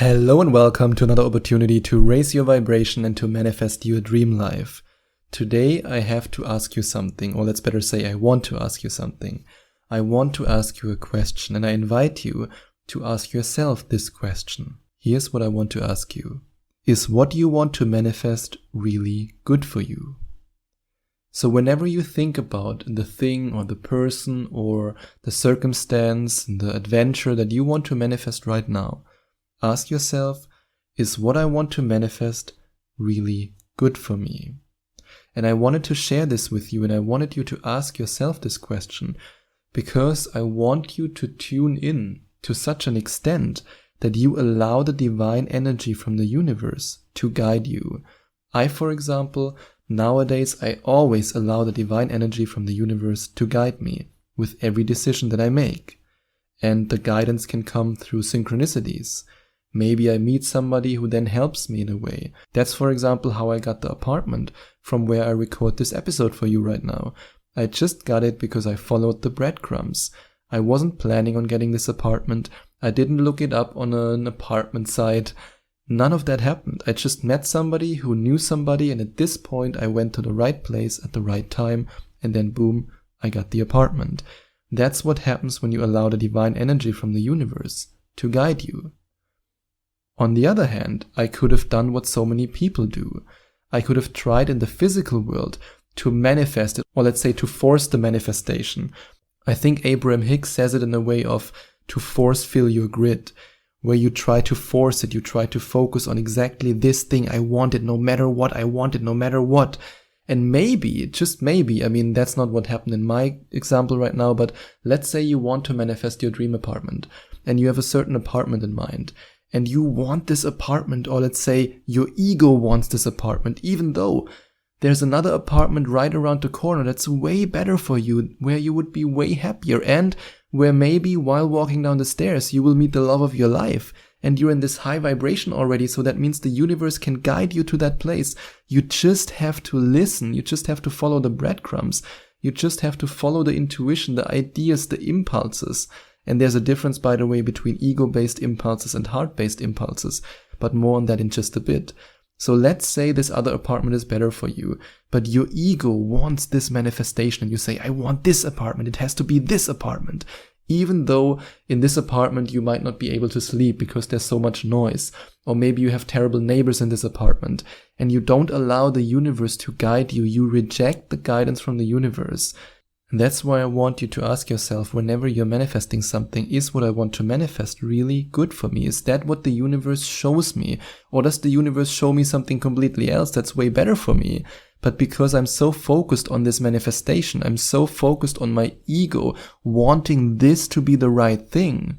Hello and welcome to another opportunity to raise your vibration and to manifest your dream life. Today I have to ask you something, or let's better say I want to ask you something. I want to ask you a question, and I invite you to ask yourself this question. Here's what I want to ask you. Is what you want to manifest really good for you? So whenever you think about the thing or the person or the circumstance, the adventure that you want to manifest right now, ask yourself, is what I want to manifest really good for me? And I wanted to share this with you, and I wanted you to ask yourself this question because I want you to tune in to such an extent that you allow the divine energy from the universe to guide you. I, for example, nowadays I always allow the divine energy from the universe to guide me with every decision that I make. And the guidance can come through synchronicities. Maybe I meet somebody who then helps me in a way. That's, for example, how I got the apartment from where I record this episode for you right now. I just got it because I followed the breadcrumbs. I wasn't planning on getting this apartment. I didn't look it up on an apartment site. None of that happened. I just met somebody who knew somebody, and at this point I went to the right place at the right time, and then boom, I got the apartment. That's what happens when you allow the divine energy from the universe to guide you. On the other hand, I could have done what so many people do. I could have tried in the physical world to manifest it, or let's say to force the manifestation. I think Abraham Hicks says it in a way of to force fill your grid, where you try to force it, you try to focus on exactly this thing. I want it no matter what, I want it no matter what. And maybe, just maybe, I mean, that's not what happened in my example right now, but let's say you want to manifest your dream apartment, and you have a certain apartment in mind. And you want this apartment, or let's say your ego wants this apartment, even though there's another apartment right around the corner that's way better for you, where you would be way happier, and where maybe while walking down the stairs you will meet the love of your life, and you're in this high vibration already, so that means the universe can guide you to that place. You just have to listen, you just have to follow the breadcrumbs, you just have to follow the intuition, the ideas, the impulses. And there's a difference, by the way, between ego-based impulses and heart-based impulses, but more on that in just a bit. So let's say this other apartment is better for you, but your ego wants this manifestation, and you say, I want this apartment, it has to be this apartment. Even though in this apartment you might not be able to sleep because there's so much noise, or maybe you have terrible neighbors in this apartment, and you don't allow the universe to guide you, you reject the guidance from the universe. And that's why I want you to ask yourself whenever you're manifesting something, is what I want to manifest really good for me? Is that what the universe shows me? Or does the universe show me something completely else that's way better for me? But because I'm so focused on this manifestation, I'm so focused on my ego wanting this to be the right thing,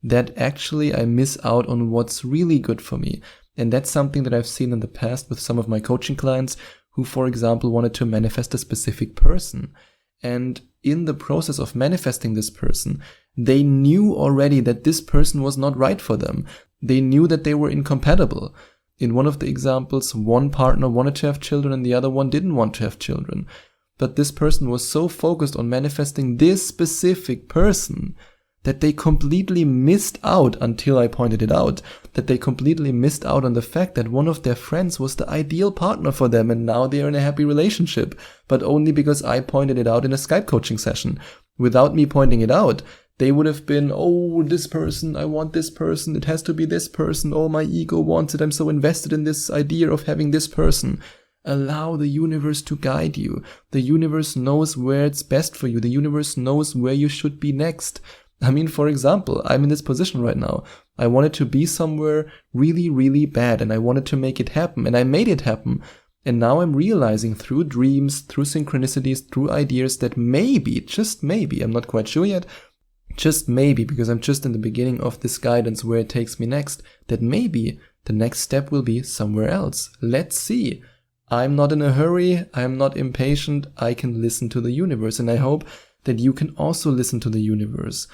that actually I miss out on what's really good for me. And that's something that I've seen in the past with some of my coaching clients who, for example, wanted to manifest a specific person. And in the process of manifesting this person, they knew already that this person was not right for them. They knew that they were incompatible. In one of the examples, one partner wanted to have children and the other one didn't want to have children. But this person was so focused on manifesting this specific person that they completely missed out, until I pointed it out, that they completely missed out on the fact that one of their friends was the ideal partner for them, and now they are in a happy relationship, but only because I pointed it out in a Skype coaching session. Without me pointing it out, they would have been, oh, this person, I want this person, it has to be this person, oh, my ego wants it, I'm so invested in this idea of having this person. Allow the universe to guide you. The universe knows where it's best for you. The universe knows where you should be next. I mean, for example, I'm in this position right now. I wanted to be somewhere really, really bad, and I wanted to make it happen, and I made it happen. And now I'm realizing through dreams, through synchronicities, through ideas that maybe, just maybe, I'm not quite sure yet, just maybe, because I'm just in the beginning of this guidance where it takes me next, that maybe the next step will be somewhere else. Let's see. I'm not in a hurry, I'm not impatient, I can listen to the universe, and I hope that you can also listen to the universe.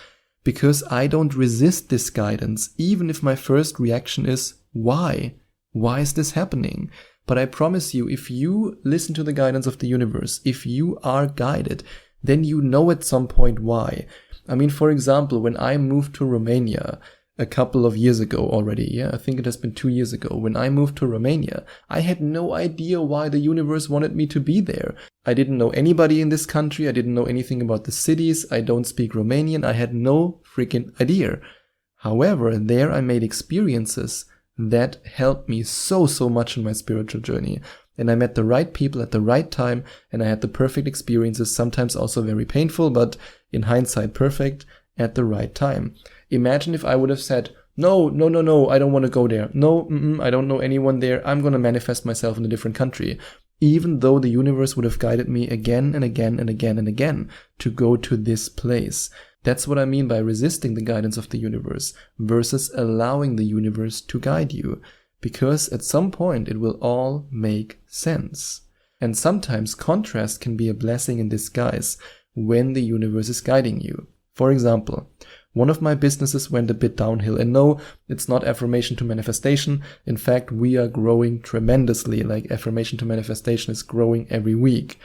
Because I don't resist this guidance, even if my first reaction is, why? Why is this happening? But I promise you, if you listen to the guidance of the universe, if you are guided, then you know at some point why. I mean, for example, when I moved to Romania, a couple of years ago already. Yeah, I think it has been 2 years ago. When I moved to Romania, I had no idea why the universe wanted me to be there. I didn't know anybody in this country. I didn't know anything about the cities. I don't speak Romanian. I had no freaking idea. However, there I made experiences that helped me so much in my spiritual journey. And I met the right people at the right time, and I had the perfect experiences, sometimes also very painful, but in hindsight perfect, at the right time. Imagine if I would have said, no, I don't want to go there. No, I don't know anyone there. I'm going to manifest myself in a different country. Even though the universe would have guided me again and again and again and again to go to this place. That's what I mean by resisting the guidance of the universe versus allowing the universe to guide you. Because at some point it will all make sense. And sometimes contrast can be a blessing in disguise when the universe is guiding you. For example, one of my businesses went a bit downhill, and no, it's not affirmation to manifestation. In fact, we are growing tremendously, like affirmation to manifestation is growing every week.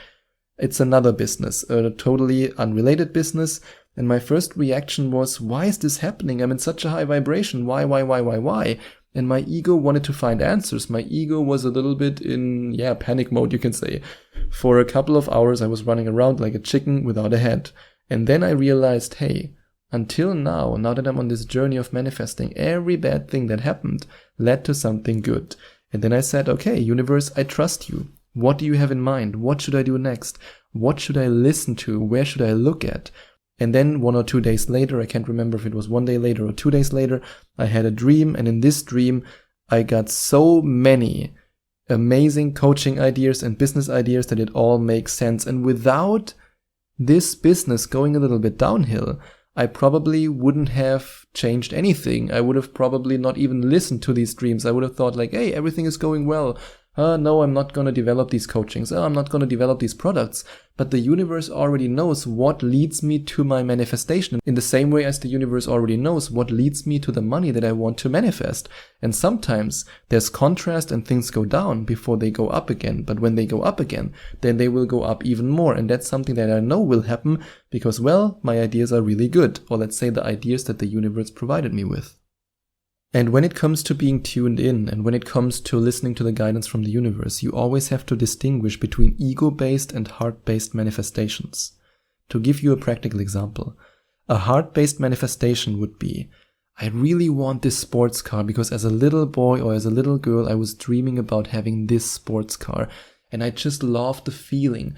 It's another business, a totally unrelated business, and my first reaction was, why is this happening? I'm in such a high vibration, why? And my ego wanted to find answers. My ego was a little bit in, panic mode, you can say. For a couple of hours, I was running around like a chicken without a head. And then I realized, hey, until now that I'm on this journey of manifesting, every bad thing that happened led to something good. And then I said, okay, universe, I trust you. What do you have in mind? What should I do next? What should I listen to? Where should I look at? And then 1 or 2 days later, I can't remember if it was 1 day later or 2 days later, I had a dream. And in this dream, I got so many amazing coaching ideas and business ideas that it all makes sense. And without this business going a little bit downhill, I probably wouldn't have changed anything. I would have probably not even listened to these dreams. I would have thought like, hey, everything is going well. No, I'm not going to develop these coachings. I'm not going to develop these products. But the universe already knows what leads me to my manifestation, in the same way as the universe already knows what leads me to the money that I want to manifest. And sometimes there's contrast and things go down before they go up again. But when they go up again, then they will go up even more. And that's something that I know will happen because, well, my ideas are really good. Or let's say the ideas that the universe provided me with. And when it comes to being tuned in, and when it comes to listening to the guidance from the universe, you always have to distinguish between ego-based and heart-based manifestations. To give you a practical example, a heart-based manifestation would be, I really want this sports car because as a little boy or as a little girl, I was dreaming about having this sports car. And I just love the feeling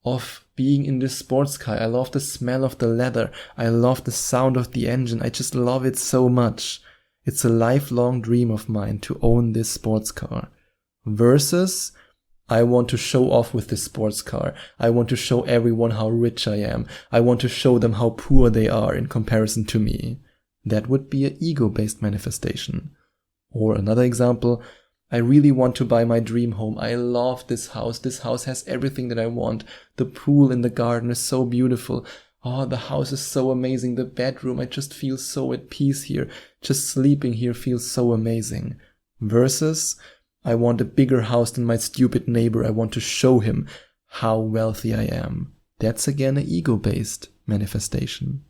of being in this sports car. I love the smell of the leather. I love the sound of the engine. I just love it so much. It's a lifelong dream of mine to own this sports car. Versus, I want to show off with this sports car. I want to show everyone how rich I am. I want to show them how poor they are in comparison to me. That would be an ego-based manifestation. Or another example, I really want to buy my dream home. I love this house. This house has everything that I want. The pool in the garden is so beautiful. Oh, the house is so amazing. The bedroom, I just feel so at peace here. Just sleeping here feels so amazing. Versus, I want a bigger house than my stupid neighbor. I want to show him how wealthy I am. That's again an ego-based manifestation.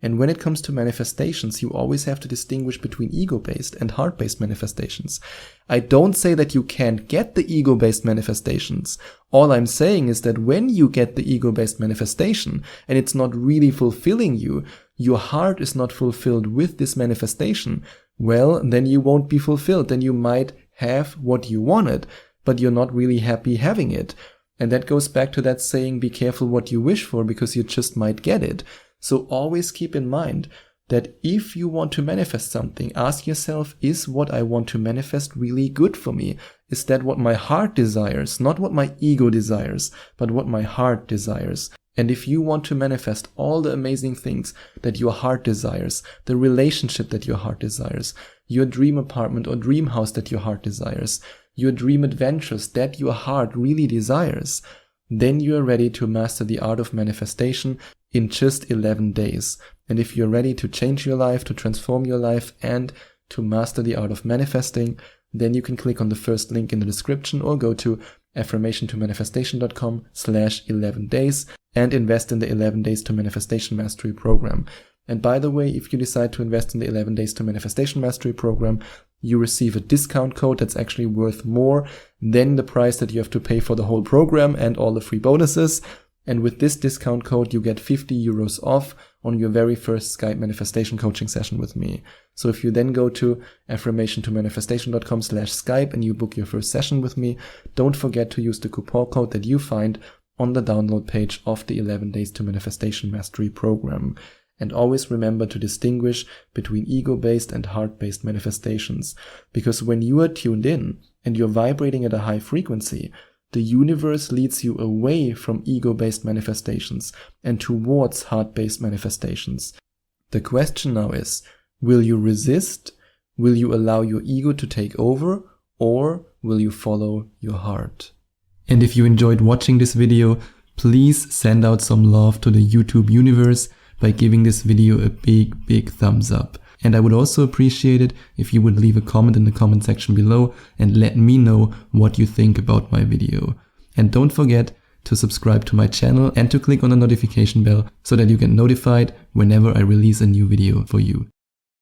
And when it comes to manifestations, you always have to distinguish between ego-based and heart-based manifestations. I don't say that you can't get the ego-based manifestations. All I'm saying is that when you get the ego-based manifestation and it's not really fulfilling you, your heart is not fulfilled with this manifestation, well, then you won't be fulfilled. Then you might have what you wanted, but you're not really happy having it. And that goes back to that saying, be careful what you wish for because you just might get it. So always keep in mind that if you want to manifest something, ask yourself, is what I want to manifest really good for me? Is that what my heart desires? Not what my ego desires, but what my heart desires. And if you want to manifest all the amazing things that your heart desires, the relationship that your heart desires, your dream apartment or dream house that your heart desires, your dream adventures that your heart really desires, then you are ready to master the art of manifestation in just 11 days. And if you're ready to change your life, to transform your life, and to master the art of manifesting, then you can click on the first link in the description or go to affirmationtomanifestation.com/11 days and invest in the 11 Days to Manifestation Mastery program. And by the way, if you decide to invest in the 11 Days to Manifestation Mastery program, you receive a discount code that's actually worth more than the price that you have to pay for the whole program and all the free bonuses. And with this discount code, you get 50 euros off on your very first Skype manifestation coaching session with me. So if you then go to affirmationtomanifestation.com/Skype and you book your first session with me, don't forget to use the coupon code that you find on the download page of the 11 Days to Manifestation Mastery program. And always remember to distinguish between ego-based and heart-based manifestations. Because when you are tuned in and you're vibrating at a high frequency, the universe leads you away from ego-based manifestations and towards heart-based manifestations. The question now is, will you resist? Will you allow your ego to take over? Or will you follow your heart? And if you enjoyed watching this video, please send out some love to the YouTube universe by giving this video a big thumbs up. And I would also appreciate it if you would leave a comment in the comment section below and let me know what you think about my video. And don't forget to subscribe to my channel and to click on the notification bell so that you get notified whenever I release a new video for you.